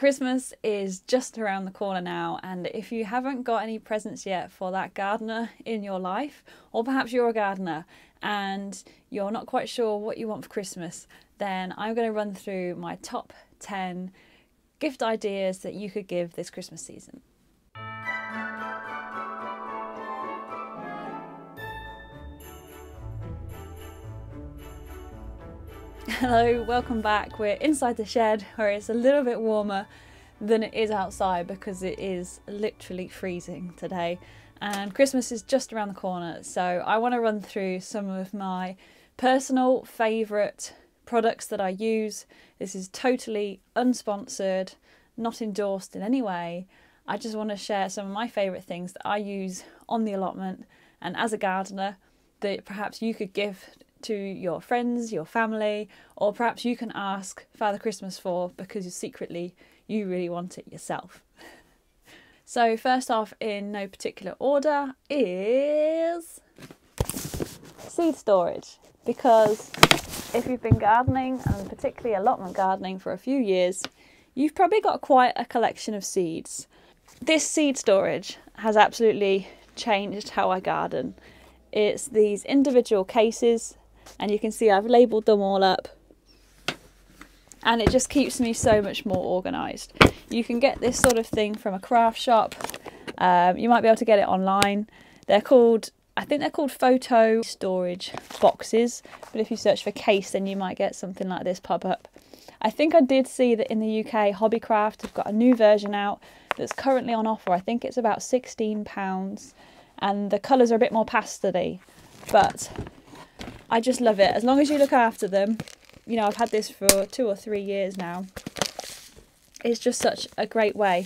Christmas is just around the corner now, and if you haven't got any presents yet for that gardener in your life, or perhaps you're a gardener and you're not quite sure what you want for Christmas, then I'm going to run through my top 10 gift ideas that you could give this Christmas season. Hello, welcome back. We're inside the shed where it's a little bit warmer than it is outside because it is literally freezing today, and Christmas is just around the corner. So I want to run through some of my personal favourite products that I use. This is totally unsponsored, not endorsed in any way. I just want to share some of my favourite things that I use on the allotment and as a gardener that perhaps you could give to your friends, your family, or perhaps you can ask Father Christmas for because secretly you really want it yourself. So first off, in no particular order, is seed storage. Because if you've been gardening, and particularly allotment gardening, for a few years, you've probably got quite a collection of seeds. This seed storage has absolutely changed how I garden. It's these individual cases, and you can see I've labelled them all up, and it just keeps me so much more organised. You can get this sort of thing from a craft shop. You might be able to get it online. I think they're called photo storage boxes, but if you search for case, then you might get something like this pop up. I think I did see that in the UK, Hobbycraft have got a new version out that's currently on offer. I think it's about £16, and the colours are a bit more pastel-y, but I just love it. As long as you look after them, you know, I've had this for 2 or 3 years now. It's just such a great way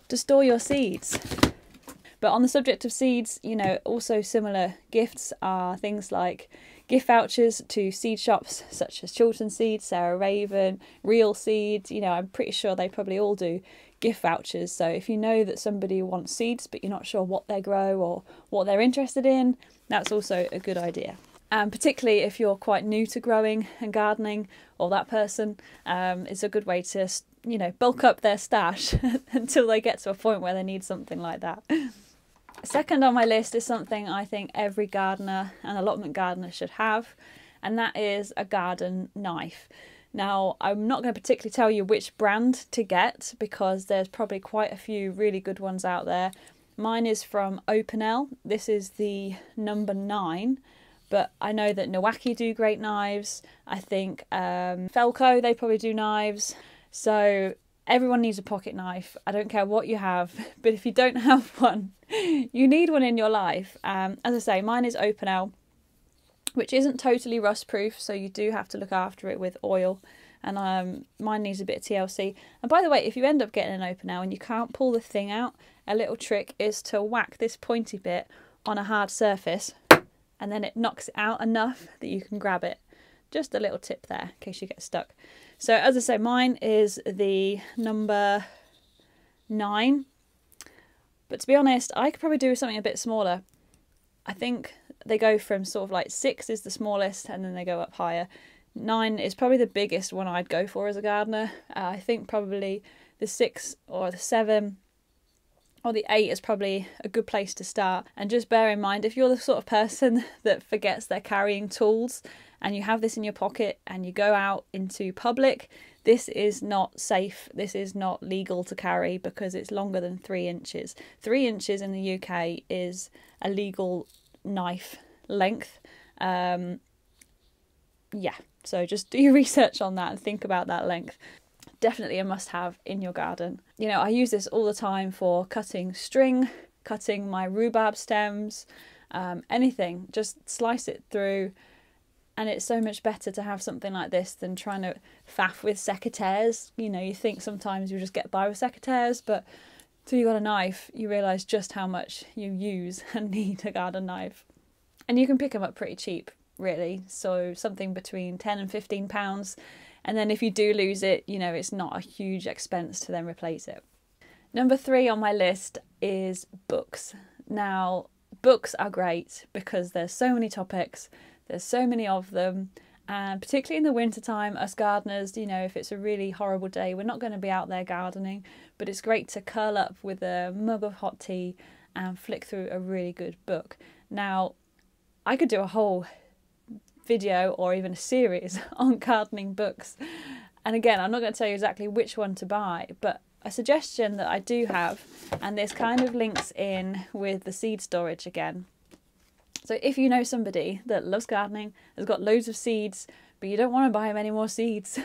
to store your seeds. But on the subject of seeds, you know, also similar gifts are things like gift vouchers to seed shops such as Chiltern Seeds, Sarah Raven, Real Seeds. You know, I'm pretty sure they probably all do gift vouchers. So if you know that somebody wants seeds but you're not sure what they grow or what they're interested in, that's also a good idea. And particularly if you're quite new to growing and gardening, or that person, it's a good way to, you know, bulk up their stash until they get to a point where they need something like that. Second on my list is something I think every gardener and allotment gardener should have, and that is a garden knife. Now, I'm not going to particularly tell you which brand to get because there's probably quite a few really good ones out there. Mine is from Opinel. This is the number 9. But I know that Nowaki do great knives. I think Felco, they probably do knives. So everyone needs a pocket knife. I don't care what you have, but if you don't have one, you need one in your life. As I say, mine is Opinel, which isn't totally rust proof, so you do have to look after it with oil. And mine needs a bit of TLC. And by the way, if you end up getting an Opinel and you can't pull the thing out, a little trick is to whack this pointy bit on a hard surface, and then it knocks it out enough that you can grab it. Just a little tip there in case you get stuck. So as I say, mine is the number 9. But to be honest, I could probably do something a bit smaller. I think they go from sort of like 6 is the smallest, and then they go up higher. 9 is probably the biggest one I'd go for as a gardener. I think probably the 6 or the 7 or the 8 is probably a good place to start. And just bear in mind, if you're the sort of person that forgets they're carrying tools and you have this in your pocket and you go out into public, this is not safe. This is not legal to carry because it's longer than 3 inches. 3 inches in the UK is a legal knife length. Yeah, so just do your research on that and think about that length. Definitely a must-have in your garden. You know, I use this all the time for cutting string, cutting my rhubarb stems, anything. Just slice it through, and it's so much better to have something like this than trying to faff with secateurs. You know, you think sometimes you just get by with secateurs, but until you got a knife, you realise just how much you use and need a garden knife. And you can pick them up pretty cheap, really. So something between £10 and £15. And then if you do lose it, you know, it's not a huge expense to then replace it. Number 3 on my list is books. Now, books are great because there's so many topics, there's so many of them, And particularly in the winter time, us gardeners, you know, if it's a really horrible day, we're not going to be out there gardening, but it's great to curl up with a mug of hot tea and flick through a really good book. Now, I could do a whole video or even a series on gardening books. And again, I'm not going to tell you exactly which one to buy, but a suggestion that I do have, and this kind of links in with the seed storage again. So if you know somebody that loves gardening, has got loads of seeds, but you don't want to buy them any more seeds,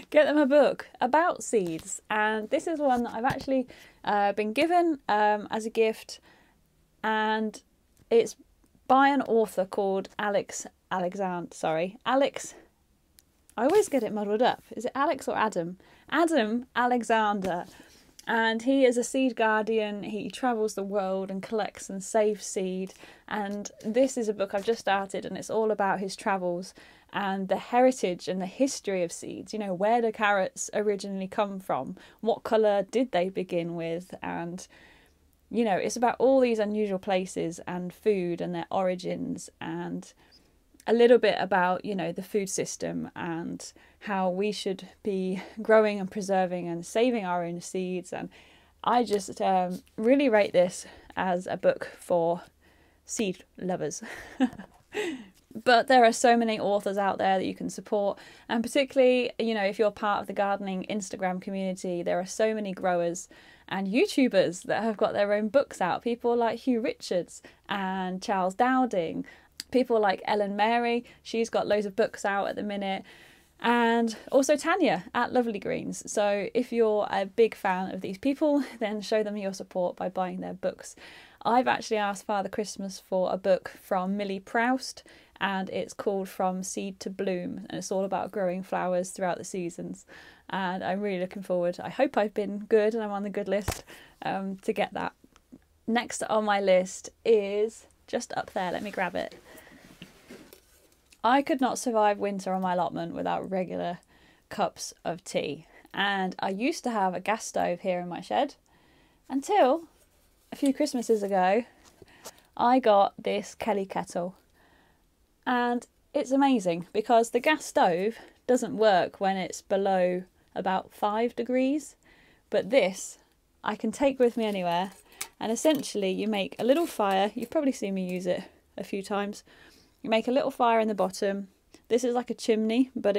get them a book about seeds. And this is one that I've actually been given as a gift, and it's by an author called Alex. I always get it muddled up. Is it Alex or Adam? Adam Alexander. And he is a seed guardian. He travels the world and collects and saves seed. And this is a book I've just started, and it's all about his travels and the heritage and the history of seeds. You know, where do carrots originally come from? What colour did they begin with? And, you know, it's about all these unusual places and food and their origins, and a little bit about, you know, the food system and how we should be growing and preserving and saving our own seeds. And I just really rate this as a book for seed lovers. But there are so many authors out there that you can support, and particularly, you know, if you're part of the gardening Instagram community, there are so many growers and YouTubers that have got their own books out. People like Hugh Richards and Charles Dowding, people like Ellen Mary, she's got loads of books out at the minute, and also Tanya at Lovely Greens. So if you're a big fan of these people, then show them your support by buying their books. I've actually asked Father Christmas for a book from Millie Proust, and it's called From Seed to Bloom, and it's all about growing flowers throughout the seasons. And I'm really looking forward. I hope I've been good and I'm on the good list to get that. Next on my list is just up there. Let me grab it. I could not survive winter on my allotment without regular cups of tea. And I used to have a gas stove here in my shed until a few Christmases ago I got this Kettle. And it's amazing because the gas stove doesn't work when it's below about 5 degrees. But this I can take with me anywhere. And essentially you make a little fire. You've probably seen me use it a few times. You make a little fire in the bottom. This is like a chimney, but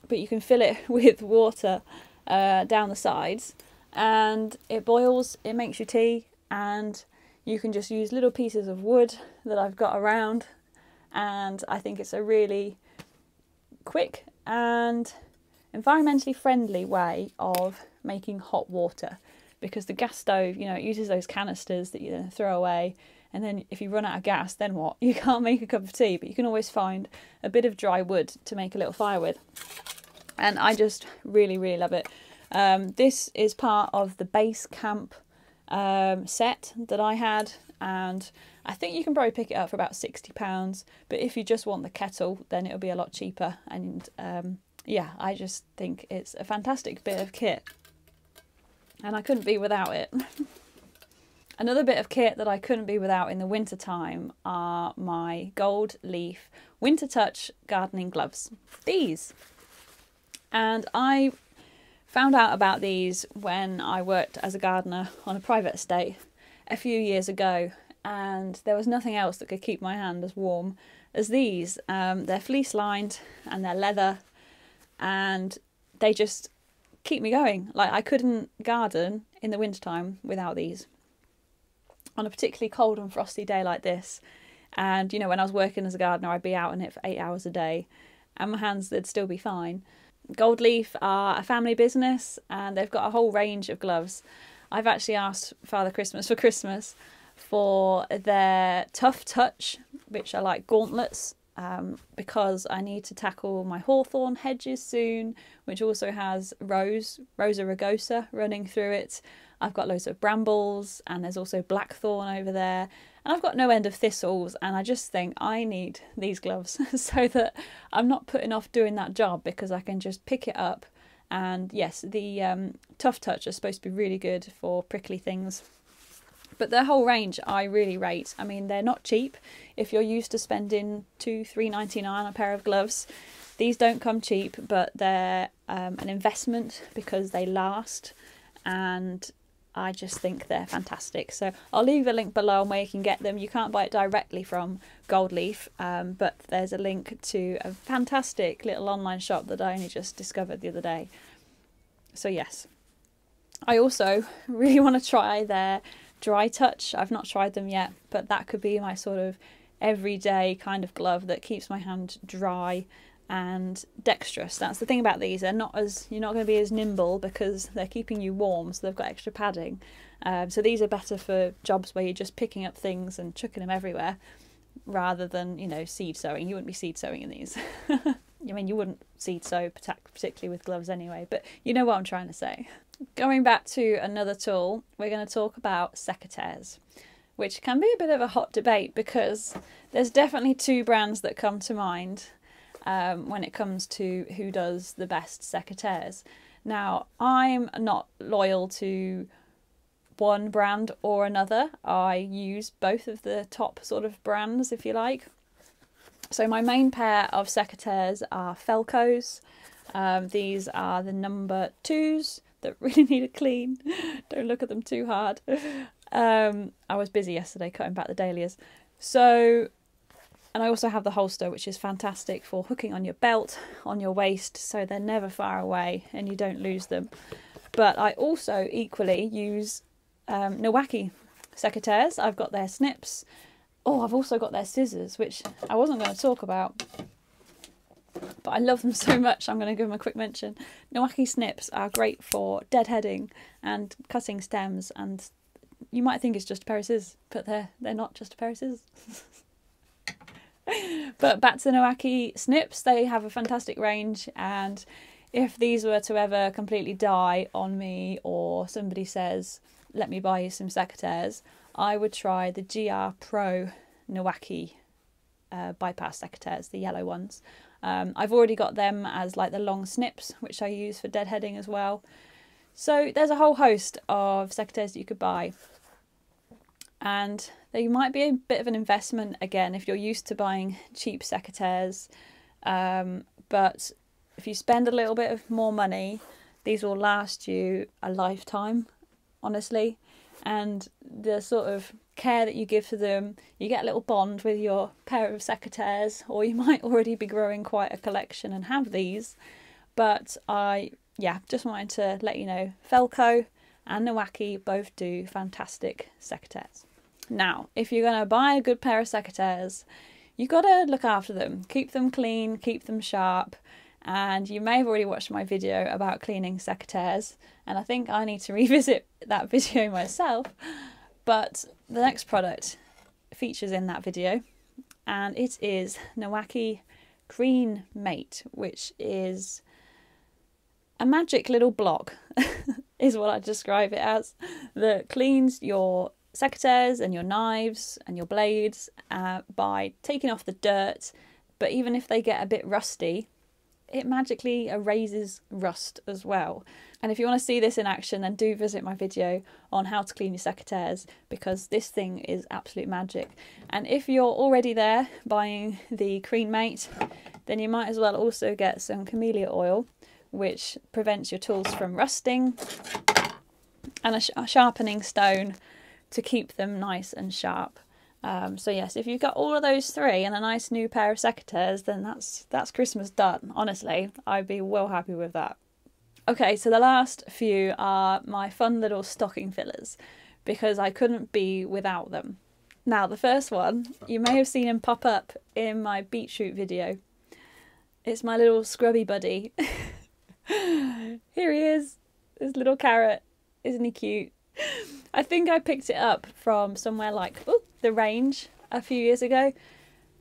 you can fill it with water down the sides, and it boils, it makes you tea, and you can just use little pieces of wood that I've got around, and I think it's a really quick and environmentally friendly way of making hot water, because the gas stove, you know, it uses those canisters that you then throw away. And then if you run out of gas, then what? You can't make a cup of tea, but you can always find a bit of dry wood to make a little fire with. And I just really, really love it. This is part of the base camp set that I had. And I think you can probably pick it up for about £60. But if you just want the kettle, then it'll be a lot cheaper. And yeah, I just think it's a fantastic bit of kit. And I couldn't be without it. Another bit of kit that I couldn't be without in the winter time are my gold leaf Winter Touch gardening gloves. These. And I found out about these when I worked as a gardener on a private estate a few years ago, and there was nothing else that could keep my hand as warm as these. They're fleece lined and they're leather, and they just keep me going. Like, I couldn't garden in the wintertime without these. On a particularly cold and frosty day like this, and you know, when I was working as a gardener, I'd be out in it for 8 hours a day and my hands, they'd still be fine. Gold Leaf are a family business and they've got a whole range of gloves. I've actually asked Father Christmas for Christmas for their Tough Touch, which are like gauntlets, because I need to tackle my hawthorn hedges soon, which also has Rosa rugosa running through it. I've got loads of brambles, and there's also blackthorn over there, and I've got no end of thistles, and I just think I need these gloves so that I'm not putting off doing that job, because I can just pick it up. And yes, the Tough Touch are supposed to be really good for prickly things, But their whole range I really rate. I mean, they're not cheap. If you're used to spending $3.99 on a pair of gloves, these don't come cheap, but they're an investment because they last, and I just think they're fantastic. So I'll leave a link below on where you can get them. You can't buy it directly from Gold Leaf, but there's a link to a fantastic little online shop that I only just discovered the other day. So yes. I also really want to try their Dry Touch. I've not tried them yet, but that could be my sort of everyday kind of glove that keeps my hand dry and dexterous. That's the thing about these. You're not going to be as nimble because they're keeping you warm, so they've got extra padding. So these are better for jobs where you're just picking up things and chucking them everywhere, rather than, you know, seed sowing. You wouldn't be seed sowing in these. I mean, you wouldn't seed sow particularly with gloves anyway, but you know what I'm trying to say. Going back to another tool, we're going to talk about secateurs, which can be a bit of a hot debate because there's definitely two brands that come to mind when it comes to who does the best secateurs. Now, I'm not loyal to one brand or another. I use both of the top sort of brands, if you like. So my main pair of secateurs are Felco's. These are the number 2s that really need a clean. Don't look at them too hard. I was busy yesterday cutting back the dahlias. So, and I also have the holster, which is fantastic for hooking on your belt, on your waist, so they're never far away and you don't lose them. But I also equally use Milwaukee secateurs. I've got their snips. Oh, I've also got their scissors, which I wasn't going to talk about, but I love them so much I'm going to give them a quick mention. Milwaukee snips are great for deadheading and cutting stems, and you might think it's just a pair of scissors, but they're not just a pair of scissors. But back to the Milwaukee snips, they have a fantastic range, and if these were to ever completely die on me, or somebody says, let me buy you some secateurs, I would try the GR Pro Milwaukee bypass secateurs, the yellow ones. I've already got them as like the long snips, which I use for deadheading as well. So there's a whole host of secateurs that you could buy, and they might be a bit of an investment again if you're used to buying cheap secateurs, but if you spend a little bit of more money, these will last you a lifetime, honestly. And the sort of care that you give to them, you get a little bond with your pair of secateurs, or you might already be growing quite a collection and have these. But just wanted to let you know, Felco and Milwaukee both do fantastic secateurs. Now, if you're going to buy a good pair of secateurs, you've got to look after them. Keep them clean, keep them sharp. And you may have already watched my video about cleaning secateurs, and I think I need to revisit that video myself. But the next product features in that video, and it is Milwaukee Green Mate, which is a magic little block, is what I describe it as, that cleans your secateurs and your knives and your blades by taking off the dirt. But even if they get a bit rusty, it magically erases rust as well. And if you want to see this in action, then do visit my video on how to clean your secateurs, because this thing is absolute magic. And if you're already there buying the Green Mate, then you might as well also get some camellia oil, which prevents your tools from rusting, and a sharpening stone to keep them nice and sharp. So yes, if you've got all of those three and a nice new pair of secateurs, then that's Christmas done. Honestly, I'd be well happy with that. Okay, so the last few are my fun little stocking fillers, because I couldn't be without them. Now, the first one, you may have seen him pop up in my beetroot video. It's my little Scrubby Buddy. Here he is, this little carrot. Isn't he cute? I think I picked it up from somewhere like the Range a few years ago,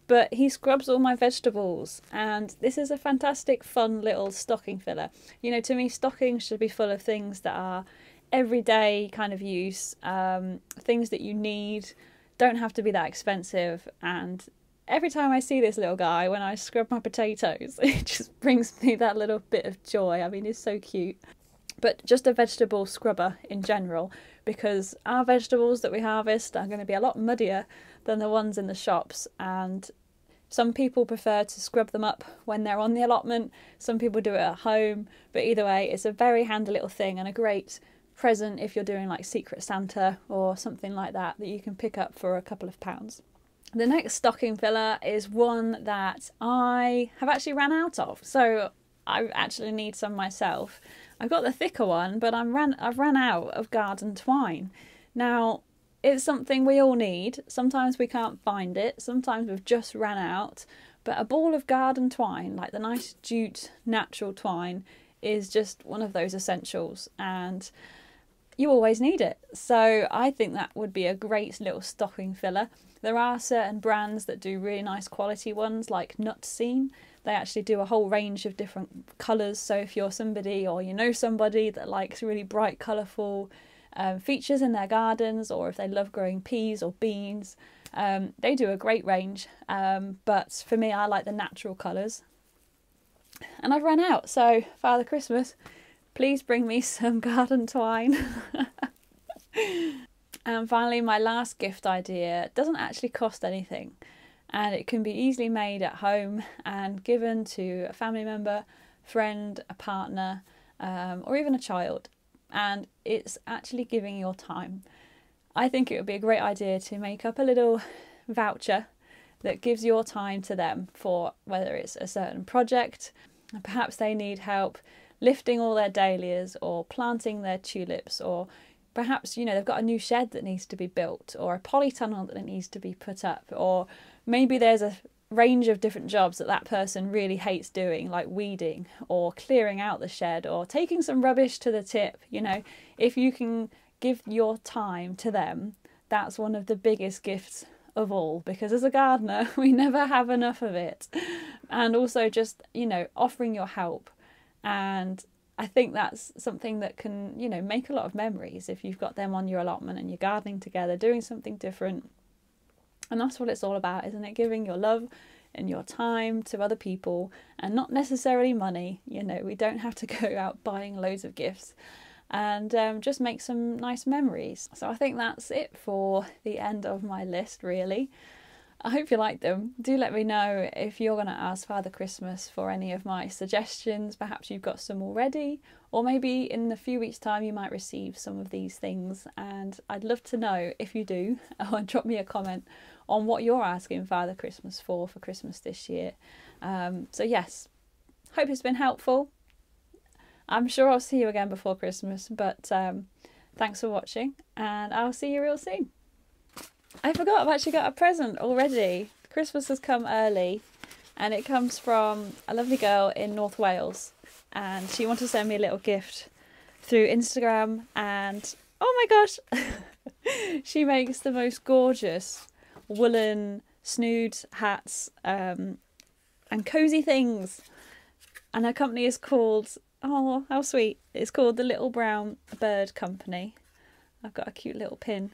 but he scrubs all my vegetables, and this is a fantastic fun little stocking filler. You know, to me, stockings should be full of things that are everyday kind of use, things that you need, don't have to be that expensive. And every time I see this little guy, when I scrub my potatoes, it just brings me that little bit of joy. I mean, he's so cute. but just a vegetable scrubber in general, because our vegetables that we harvest are going to be a lot muddier than the ones in the shops, and some people prefer to scrub them up when they're on the allotment, some people do it at home, but either way it's a very handy little thing and a great present if you're doing like Secret Santa or something like that you can pick up for a couple of pounds. The next stocking filler is one that I have actually ran out of, so I actually need some myself. I've got the thicker one, but I've ran out of garden twine. Now, it's something we all need. Sometimes we can't find it, sometimes we've just ran out, but a ball of garden twine, like the nice jute natural twine, is just one of those essentials, and you always need it. So I think that would be a great little stocking filler. There are certain brands that do really nice quality ones, like Nutscene. They actually do a whole range of different colours, so if you're somebody or you know somebody that likes really bright colourful features in their gardens, or if they love growing peas or beans, they do a great range, but for me I like the natural colours. And I've run out, so Father Christmas, please bring me some garden twine. And finally, my last gift idea doesn't actually cost anything, and it can be easily made at home and given to a family member, friend, a partner, or even a child. And it's actually giving your time. I think it would be a great idea to make up a little voucher that gives your time to them for whether it's a certain project, perhaps they need help lifting all their dahlias or planting their tulips, or perhaps, you know, they've got a new shed that needs to be built, or a polytunnel that needs to be put up, or maybe there's a range of different jobs that that person really hates doing, like weeding or clearing out the shed or taking some rubbish to the tip. You know, if you can give your time to them, that's one of the biggest gifts of all, because as a gardener we never have enough of it. And also just, you know, offering your help, and I think that's something that can, you know, make a lot of memories if you've got them on your allotment and you're gardening together, doing something different. And that's what it's all about, isn't it? Giving your love and your time to other people, and not necessarily money. You know, we don't have to go out buying loads of gifts, and just make some nice memories. So I think that's it for the end of my list, really. I hope you like them. Do let me know if you're going to ask Father Christmas for any of my suggestions. Perhaps you've got some already, or maybe in a few weeks' time you might receive some of these things, and I'd love to know if you do. Or drop me a comment on what you're asking Father Christmas for Christmas this year. So yes, hope it's been helpful. I'm sure I'll see you again before Christmas, but thanks for watching, and I'll see you real soon. I forgot, I've actually got a present already. Christmas has come early, and it comes from a lovely girl in North Wales, and she wanted to send me a little gift through Instagram, and oh my gosh, she makes the most gorgeous woolen snood hats and cosy things, and her company is called, oh how sweet, it's called the Little Brown Bird Company. I've got a cute little pin,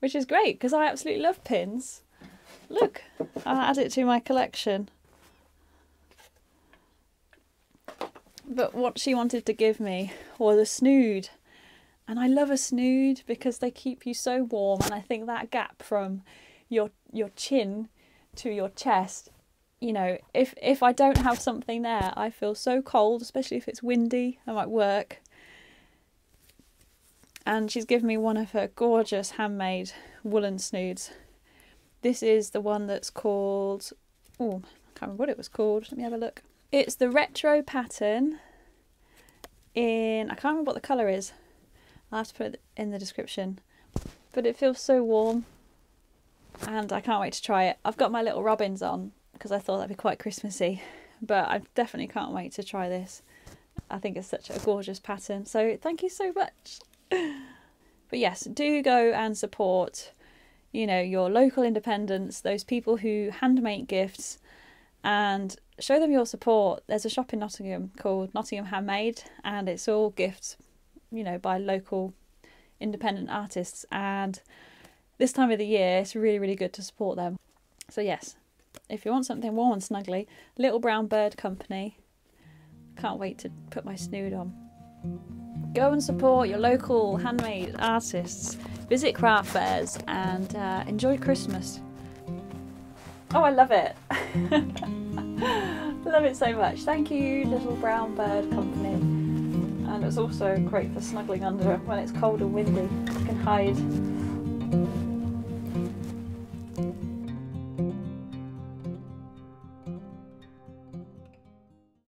which is great because I absolutely love pins. Look, I'll add it to my collection. But what she wanted to give me was a snood, and I love a snood because they keep you so warm, and I think that gap from your chin to your chest, you know, if I don't have something there, I feel so cold, especially if it's windy. I'm at work. And she's given me one of her gorgeous handmade woolen snoods. This is the one that's called, oh, I can't remember what it was called. Let me have a look. It's the retro pattern in, I can't remember what the colour is. I'll have to put it in the description. But it feels so warm, and I can't wait to try it. I've got my little robins on because I thought that'd be quite Christmassy, but I definitely can't wait to try this. I think it's such a gorgeous pattern. So thank you so much. But yes, do go and support, you know, your local independents, those people who hand make gifts, and show them your support. There's a shop in Nottingham called Nottingham Handmade, and it's all gifts, you know, by local independent artists, and this time of the year it's really, really good to support them. So yes, if you want something warm and snuggly, Little Brown Bird Company. Can't wait to put my snood on. Go and support your local handmade artists, visit craft fairs, and enjoy Christmas. Oh, I love it. Love it so much. Thank you, Little Brown Bird Company. And it's also great for snuggling under when it's cold and windy. You can hide